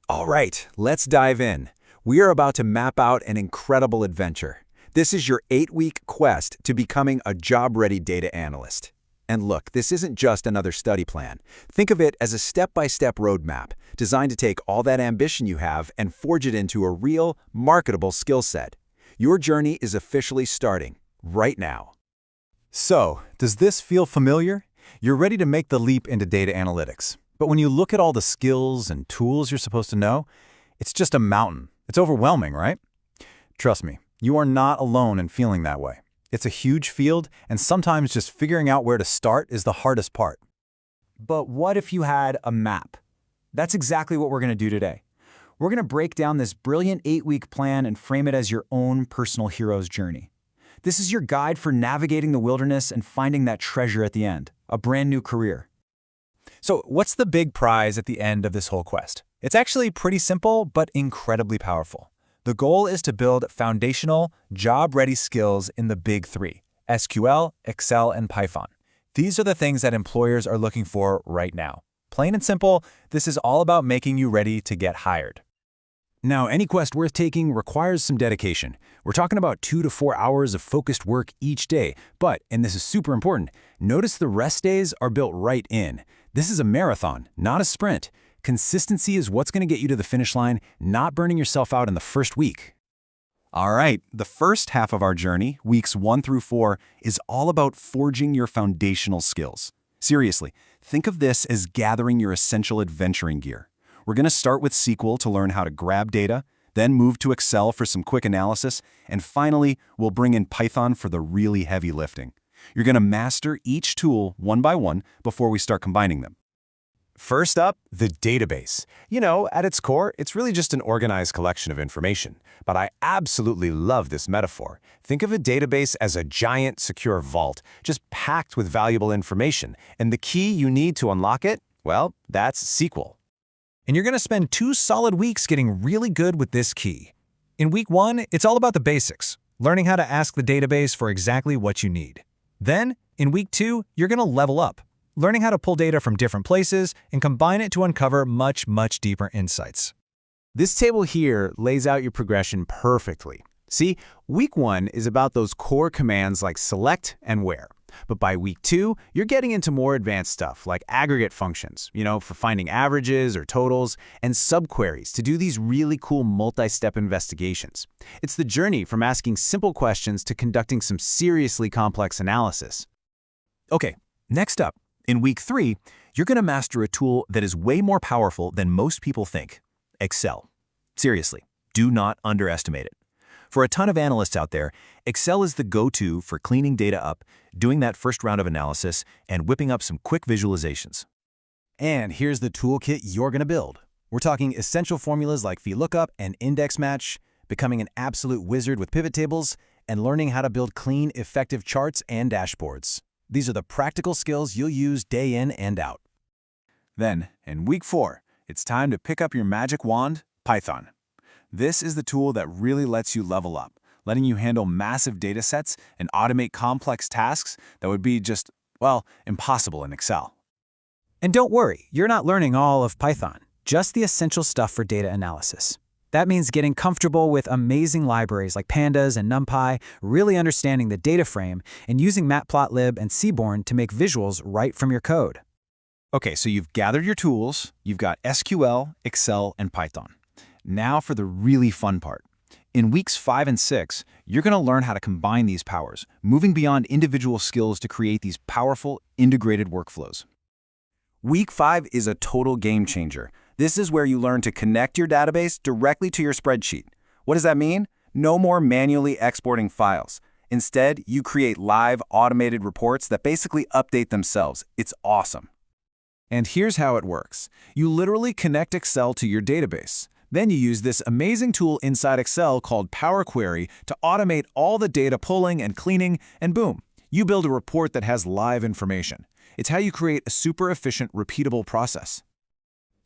All right, let's dive in. We are about to map out an incredible adventure. This is your 8-week quest to becoming a job-ready data analyst. And look, this isn't just another study plan. Think of it as a step-by-step roadmap designed to take all that ambition you have and forge it into a real, marketable skill set. Your journey is officially starting right now. So, does this feel familiar? You're ready to make the leap into data analytics. But when you look at all the skills and tools you're supposed to know, it's just a mountain. It's overwhelming, right? Trust me, you are not alone in feeling that way. It's a huge field, and sometimes just figuring out where to start is the hardest part. But what if you had a map? That's exactly what we're going to do today. We're going to break down this brilliant 8-week plan and frame it as your own personal hero's journey. This is your guide for navigating the wilderness and finding that treasure at the end, a brand new career. So, what's the big prize at the end of this whole quest? It's actually pretty simple, but incredibly powerful. The goal is to build foundational, job-ready skills in the big three: SQL, Excel, and Python. These are the things that employers are looking for right now. Plain and simple, this is all about making you ready to get hired. Now, any quest worth taking requires some dedication. We're talking about 2 to 4 hours of focused work each day. But, and this is super important, notice the rest days are built right in. This is a marathon, not a sprint. Consistency is what's going to get you to the finish line, not burning yourself out in the first week. All right, the first half of our journey, weeks 1 through 4, is all about forging your foundational skills. Seriously, think of this as gathering your essential adventuring gear. We're going to start with SQL to learn how to grab data, then move to Excel for some quick analysis, and finally, we'll bring in Python for the really heavy lifting. You're going to master each tool one by one before we start combining them. First up, the database. You know, at its core, it's really just an organized collection of information. But I absolutely love this metaphor. Think of a database as a giant, secure vault, just packed with valuable information. And the key you need to unlock it, well, that's SQL. And you're going to spend 2 solid weeks getting really good with this key. In week 1, it's all about the basics, learning how to ask the database for exactly what you need. Then, in week 2, you're going to level up, learning how to pull data from different places and combine it to uncover much, much deeper insights. This table here lays out your progression perfectly. See, week 1 is about those core commands like select and where. But by week 2, you're getting into more advanced stuff like aggregate functions, for finding averages or totals, and subqueries to do these really cool multi-step investigations. It's the journey from asking simple questions to conducting some seriously complex analysis. Okay, next up, in week 3, you're going to master a tool that is way more powerful than most people think: Excel. Seriously, do not underestimate it. For a ton of analysts out there, Excel is the go-to for cleaning data up, doing that first round of analysis, and whipping up some quick visualizations. And here's the toolkit you're going to build. We're talking essential formulas like VLOOKUP and index match, becoming an absolute wizard with pivot tables, and learning how to build clean, effective charts and dashboards. These are the practical skills you'll use day in and out. Then, in week 4, it's time to pick up your magic wand, Python. This is the tool that really lets you level up, letting you handle massive data sets and automate complex tasks that would be just, impossible in Excel. And don't worry, you're not learning all of Python, just the essential stuff for data analysis. That means getting comfortable with amazing libraries like Pandas and NumPy, really understanding the data frame, and using Matplotlib and Seaborn to make visuals right from your code. Okay, so you've gathered your tools, you've got SQL, Excel, and Python. Now for the really fun part. In weeks 5 and 6, you're going to learn how to combine these powers, moving beyond individual skills to create these powerful, integrated workflows. Week 5 is a total game changer. This is where you learn to connect your database directly to your spreadsheet. What does that mean? No more manually exporting files. Instead, you create live, automated reports that basically update themselves. It's awesome. And here's how it works. You literally connect Excel to your database. Then you use this amazing tool inside Excel called Power Query to automate all the data pulling and cleaning, and boom, you build a report that has live information. It's how you create a super efficient, repeatable process.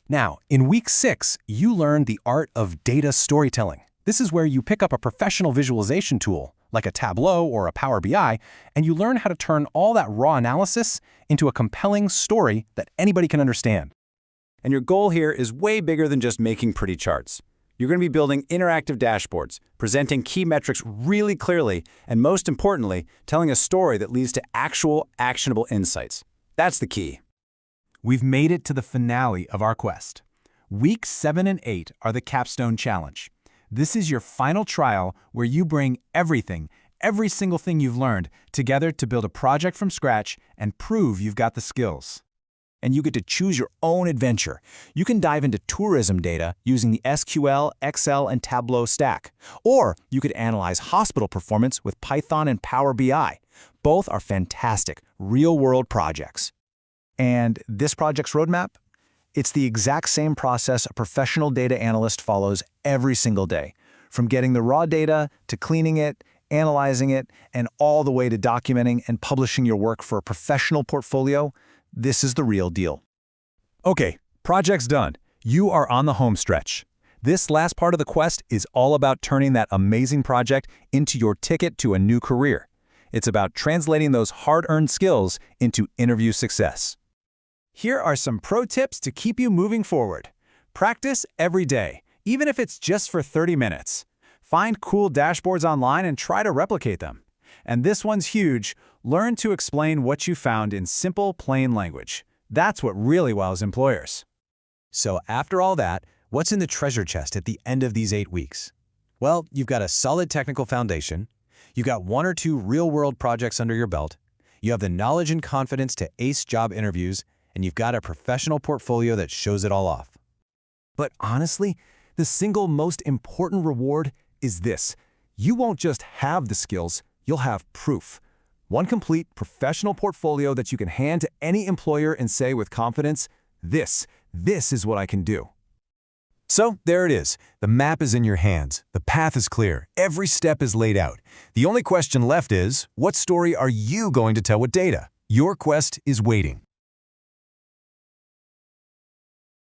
Now, in week 6, you learn the art of data storytelling. This is where you pick up a professional visualization tool, like a Tableau or a Power BI, and you learn how to turn all that raw analysis into a compelling story that anybody can understand. And your goal here is way bigger than just making pretty charts. You're going to be building interactive dashboards, presenting key metrics really clearly, and most importantly, telling a story that leads to actual, actionable insights. That's the key. We've made it to the finale of our quest. Weeks 7 and 8 are the capstone challenge. This is your final trial where you bring everything, every single thing you've learned, together to build a project from scratch and prove you've got the skills. And you get to choose your own adventure. You can dive into tourism data using the SQL, Excel, and Tableau stack. Or you could analyze hospital performance with Python and Power BI. Both are fantastic, real-world projects. And this project's roadmap? It's the exact same process a professional data analyst follows every single day. From getting the raw data to cleaning it, analyzing it, and all the way to documenting and publishing your work for a professional portfolio, this is the real deal. Okay, project's done. You are on the home stretch. This last part of the quest is all about turning that amazing project into your ticket to a new career. It's about translating those hard-earned skills into interview success. Here are some pro tips to keep you moving forward. Practice every day, even if it's just for 30 minutes. Find cool dashboards online and try to replicate them. And this one's huge. Learn to explain what you found in simple, plain language. That's what really wows employers. So after all that, what's in the treasure chest at the end of these 8 weeks? Well, you've got a solid technical foundation. You've got 1 or 2 real-world projects under your belt. You have the knowledge and confidence to ace job interviews, and you've got a professional portfolio that shows it all off. But honestly, the single most important reward is this. You won't just have the skills, you'll have proof. One complete professional portfolio that you can hand to any employer and say with confidence, this is what I can do. So there it is. The map is in your hands. The path is clear. Every step is laid out. The only question left is, what story are you going to tell with data? Your quest is waiting.